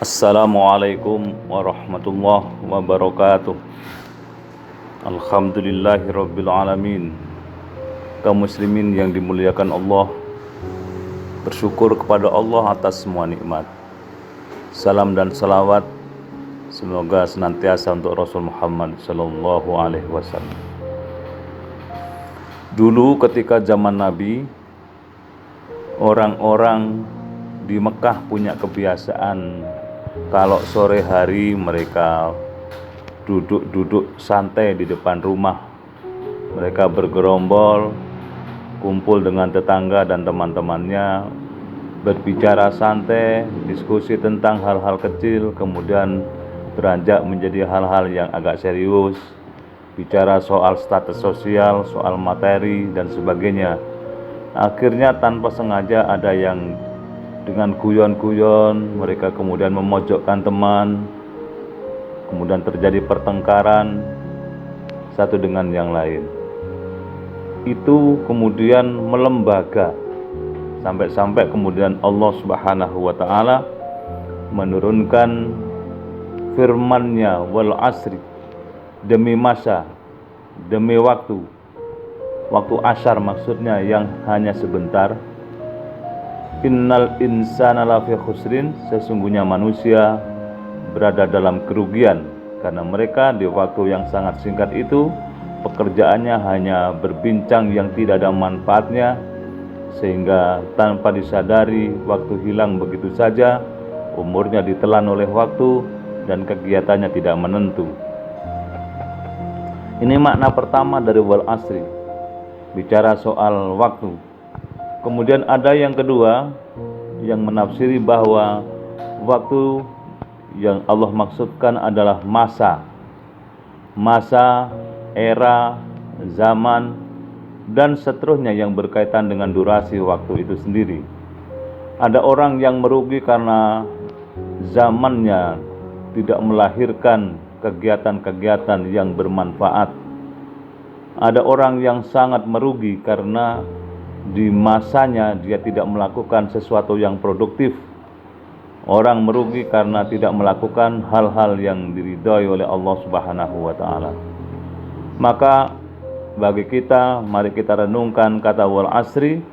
Assalamualaikum warahmatullahi wabarakatuh. Alhamdulillahirabbil alamin. Kaum muslimin yang dimuliakan Allah, bersyukur kepada Allah atas semua nikmat. Salam dan salawat semoga senantiasa untuk Rasul Muhammad sallallahu alaihi wasallam. Dulu ketika zaman Nabi, orang-orang di Mekah punya kebiasaan kalau sore hari mereka duduk-duduk santai di depan rumah. Mereka bergerombol, kumpul dengan tetangga dan teman-temannya, berbicara santai, diskusi tentang hal-hal kecil, kemudian beranjak menjadi hal-hal yang agak serius, bicara soal status sosial, soal materi, dan sebagainya. Akhirnya tanpa sengaja ada yang dengan guyon-guyon, mereka kemudian memojokkan teman, kemudian terjadi pertengkaran satu dengan yang lain. Itu kemudian melembaga, sampai-sampai kemudian Allah Subhanahu wa ta'ala menurunkan firman-Nya, wal asri, demi masa, demi waktu asyar maksudnya yang hanya sebentar. Innal insana lafi khusrin, sesungguhnya manusia berada dalam kerugian, karena mereka di waktu yang sangat singkat itu pekerjaannya hanya berbincang yang tidak ada manfaatnya, sehingga tanpa disadari waktu hilang begitu saja, umurnya ditelan oleh waktu dan kegiatannya tidak menentu. Ini makna pertama dari wal asri, bicara soal waktu. Kemudian ada yang kedua yang menafsiri bahwa waktu yang Allah maksudkan adalah masa, era, zaman, dan seterusnya yang berkaitan dengan durasi waktu itu sendiri. Ada orang yang merugi karena zamannya tidak melahirkan kegiatan-kegiatan yang bermanfaat. Ada orang yang sangat merugi karena di masanya dia tidak melakukan sesuatu yang produktif. Orang merugi karena tidak melakukan hal-hal yang diridhai oleh Allah Subhanahu wa ta'ala. Maka bagi kita, mari kita renungkan kata wal asri,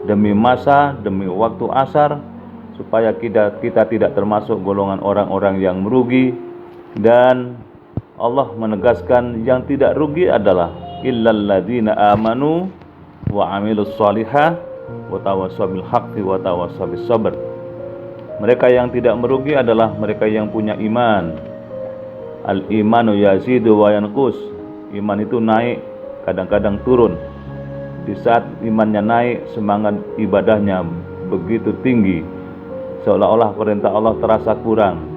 demi masa, demi waktu asar, supaya kita tidak termasuk golongan orang-orang yang merugi. Dan Allah menegaskan yang tidak rugi adalah illal ladzina amanu wa amilus solihah wa tawassaw bil haqqi wa tawassaw bis sabr. Mereka yang tidak merugi adalah mereka yang punya iman. Al imanu yazidu wa yanqus. Iman itu naik, kadang-kadang turun. Di saat imannya naik, semangat ibadahnya begitu tinggi, seolah-olah perintah Allah terasa kurang.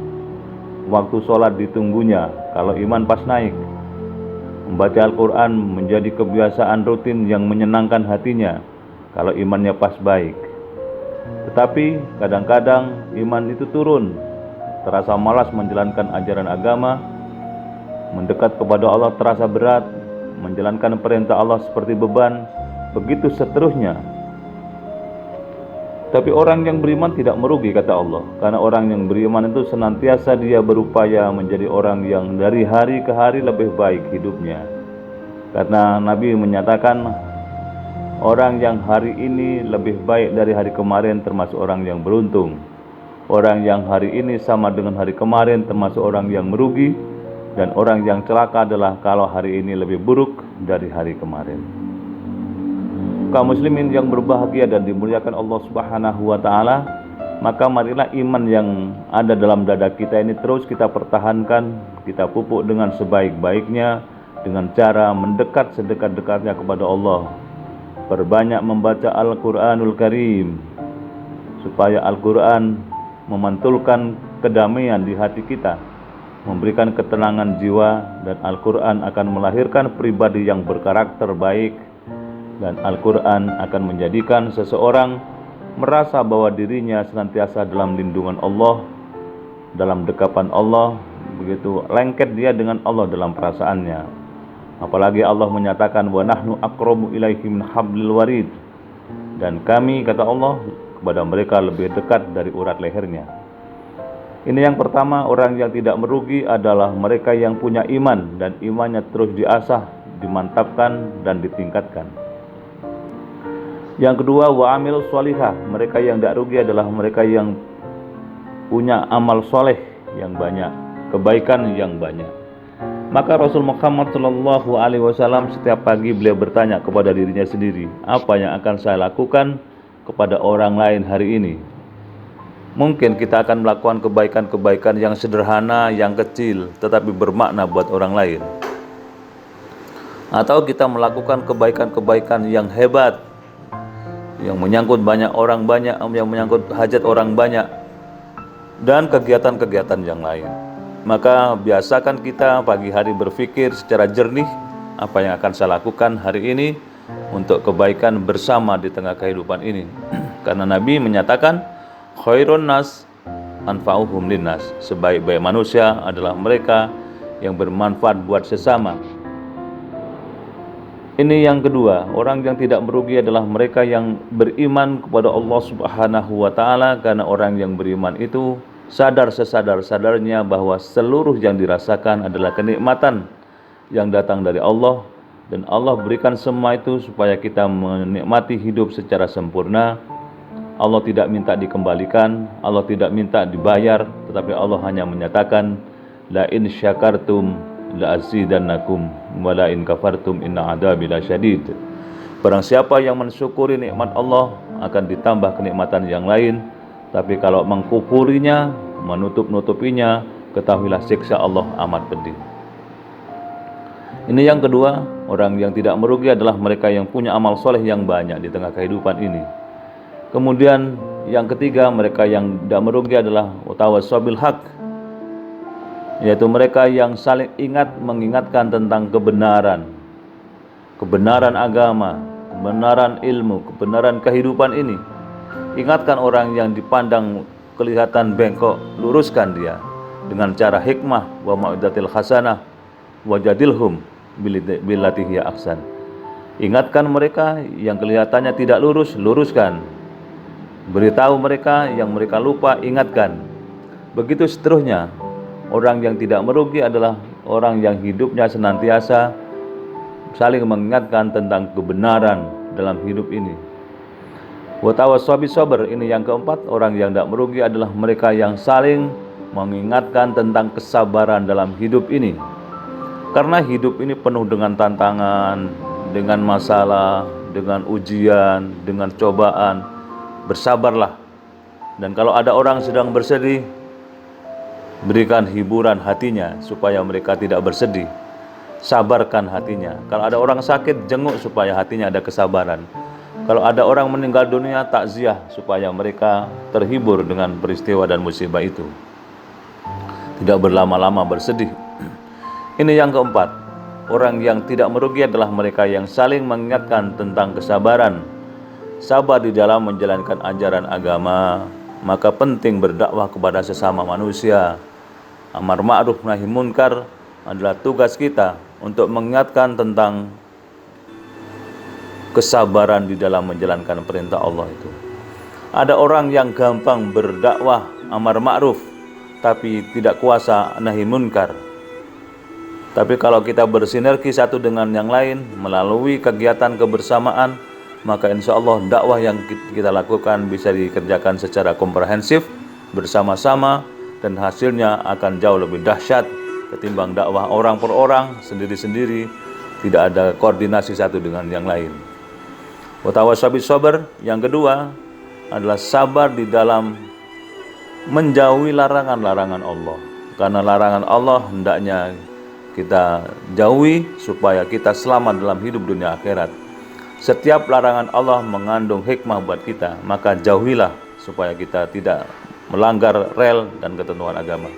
Waktu sholat ditunggunya kalau iman pas naik. Membaca Al-Quran menjadi kebiasaan rutin yang menyenangkan hatinya kalau imannya pas baik. Tetapi kadang-kadang iman itu turun, terasa malas menjalankan ajaran agama, mendekat kepada Allah terasa berat, menjalankan perintah Allah seperti beban, begitu seterusnya. Tapi orang yang beriman tidak merugi, kata Allah, karena orang yang beriman itu senantiasa dia berupaya menjadi orang yang dari hari ke hari lebih baik hidupnya. Karena Nabi menyatakan orang yang hari ini lebih baik dari hari kemarin termasuk orang yang beruntung. Orang yang hari ini sama dengan hari kemarin termasuk orang yang merugi. Dan orang yang celaka adalah kalau hari ini lebih buruk dari hari kemarin. Kaum muslimin yang berbahagia dan dimuliakan Allah Subhanahu wa ta'ala, maka marilah iman yang ada dalam dada kita ini terus kita pertahankan, kita pupuk dengan sebaik-baiknya, dengan cara mendekat sedekat-dekatnya kepada Allah. Perbanyak membaca Al-Quranul Karim, supaya Al-Quran memantulkan kedamaian di hati kita, memberikan ketenangan jiwa, dan Al-Quran akan melahirkan pribadi yang berkarakter baik. Dan Al-Quran akan menjadikan seseorang merasa bahwa dirinya senantiasa dalam lindungan Allah, dalam dekapan Allah, begitu lengket dia dengan Allah dalam perasaannya. Apalagi Allah menyatakan wa nahnu aqrabu ilaihi min hablil warid, dan kami, kata Allah, kepada mereka lebih dekat dari urat lehernya. Ini yang pertama, orang yang tidak merugi adalah mereka yang punya iman dan imannya terus diasah, dimantapkan dan ditingkatkan. Yang kedua, wa amil sholihah, mereka yang tidak rugi adalah mereka yang punya amal soleh yang banyak, kebaikan yang banyak. Maka Rasul Muhammad SAW setiap pagi beliau bertanya kepada dirinya sendiri, apa yang akan saya lakukan kepada orang lain hari ini? Mungkin kita akan melakukan kebaikan-kebaikan yang sederhana, yang kecil, tetapi bermakna buat orang lain. Atau kita melakukan kebaikan-kebaikan yang hebat, yang menyangkut banyak orang banyak, yang menyangkut hajat orang banyak, dan kegiatan-kegiatan yang lain. Maka biasakan kita pagi hari berpikir secara jernih, apa yang akan saya lakukan hari ini untuk kebaikan bersama di tengah kehidupan ini. Karena Nabi menyatakan, khairun nas anfa'uhum linnas, sebaik-baik manusia adalah mereka yang bermanfaat buat sesama. Ini yang kedua, orang yang tidak merugi adalah mereka yang beriman kepada Allah Subhanahu wa taala, karena orang yang beriman itu sadar sesadar-sadarnya bahwa seluruh yang dirasakan adalah kenikmatan yang datang dari Allah, dan Allah berikan semua itu supaya kita menikmati hidup secara sempurna. Allah tidak minta dikembalikan, Allah tidak minta dibayar, tetapi Allah hanya menyatakan, la in syakartum la azidannakum wa la in kafartum inna adzabi lasyadid. Barang siapa yang mensyukuri nikmat Allah akan ditambah kenikmatan yang lain, tapi kalau mengkufurinya, menutup-nutupinya, ketahuilah siksa Allah amat pedih. Ini yang kedua, orang yang tidak merugi adalah mereka yang punya amal soleh yang banyak di tengah kehidupan ini. Kemudian yang ketiga, mereka yang tidak merugi adalah tawassabil haq, yaitu mereka yang saling mengingatkan tentang kebenaran agama, kebenaran ilmu, kebenaran kehidupan ini. Ingatkan orang yang dipandang kelihatan bengkok, luruskan dia dengan cara hikmah, wa mau'izatil hasanah, wajadilhum billati hiya ahsan. Ingatkan mereka yang kelihatannya tidak lurus, luruskan. Beritahu mereka yang mereka lupa, ingatkan. Begitu seterusnya. Orang yang tidak merugi adalah orang yang hidupnya senantiasa saling mengingatkan tentang kebenaran dalam hidup ini. Wa tawassabi sabr, ini yang keempat, orang yang tidak merugi adalah mereka yang saling mengingatkan tentang kesabaran dalam hidup ini. Karena hidup ini penuh dengan tantangan, dengan masalah, dengan ujian, dengan cobaan. Bersabarlah. Dan kalau ada orang sedang bersedih, berikan hiburan hatinya supaya mereka tidak bersedih. Sabarkan hatinya. Kalau ada orang sakit, jenguk supaya hatinya ada kesabaran. Kalau ada orang meninggal dunia, takziah supaya mereka terhibur dengan peristiwa dan musibah itu. Tidak berlama-lama bersedih. Ini yang keempat. Orang yang tidak merugi adalah mereka yang saling mengingatkan tentang kesabaran. Sabar di dalam menjalankan ajaran agama, maka penting berdakwah kepada sesama manusia. Amar ma'ruf nahi munkar adalah tugas kita untuk mengingatkan tentang kesabaran di dalam menjalankan perintah Allah itu. Ada orang yang gampang berdakwah amar ma'ruf tapi tidak kuasa nahi munkar. Tapi kalau kita bersinergi satu dengan yang lain melalui kegiatan kebersamaan, maka insya Allah dakwah yang kita lakukan bisa dikerjakan secara komprehensif bersama-sama, dan hasilnya akan jauh lebih dahsyat ketimbang dakwah orang per orang sendiri-sendiri, tidak ada koordinasi satu dengan yang lain. Wa tawassabi sabr, yang kedua adalah sabar di dalam menjauhi larangan-larangan Allah. Karena larangan Allah hendaknya kita jauhi supaya kita selamat dalam hidup dunia akhirat. Setiap larangan Allah mengandung hikmah buat kita, maka jauhilah supaya kita tidak melanggar rel dan ketentuan agama.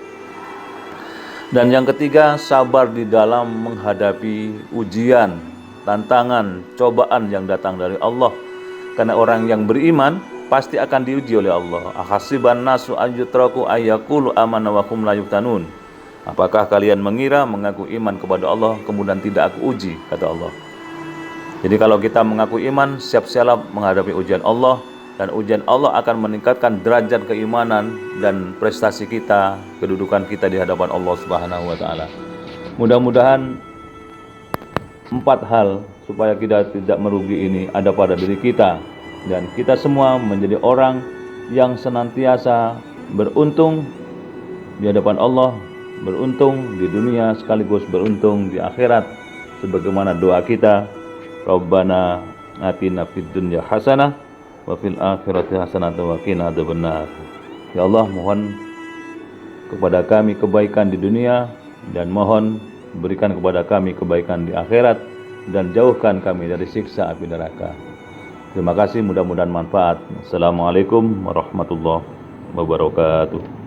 Dan yang ketiga, sabar di dalam menghadapi ujian, tantangan, cobaan yang datang dari Allah. Karena orang yang beriman pasti akan diuji oleh Allah. Ahasiban nasu ayyutraku ayyaqulu amanna wa hum la yuftanun. Apakah kalian mengira mengaku iman kepada Allah kemudian tidak aku uji, kata Allah. Jadi kalau kita mengaku iman, siap-siap menghadapi ujian Allah, dan ujian Allah akan meningkatkan derajat keimanan dan prestasi kita, kedudukan kita di hadapan Allah Subhanahu wa taala. Mudah-mudahan 4 hal supaya kita tidak merugi ini ada pada diri kita, dan kita semua menjadi orang yang senantiasa beruntung di hadapan Allah, beruntung di dunia sekaligus beruntung di akhirat, sebagaimana doa kita, Rabbana atina fid dunya hasanah wa fil akhirati hasanah wa qina adzabannar. Ya Allah, mohon kepada kami kebaikan di dunia dan mohon berikan kepada kami kebaikan di akhirat dan jauhkan kami dari siksa api neraka. Terima kasih, mudah-mudahan manfaat. Assalamualaikum warahmatullahi wabarakatuh.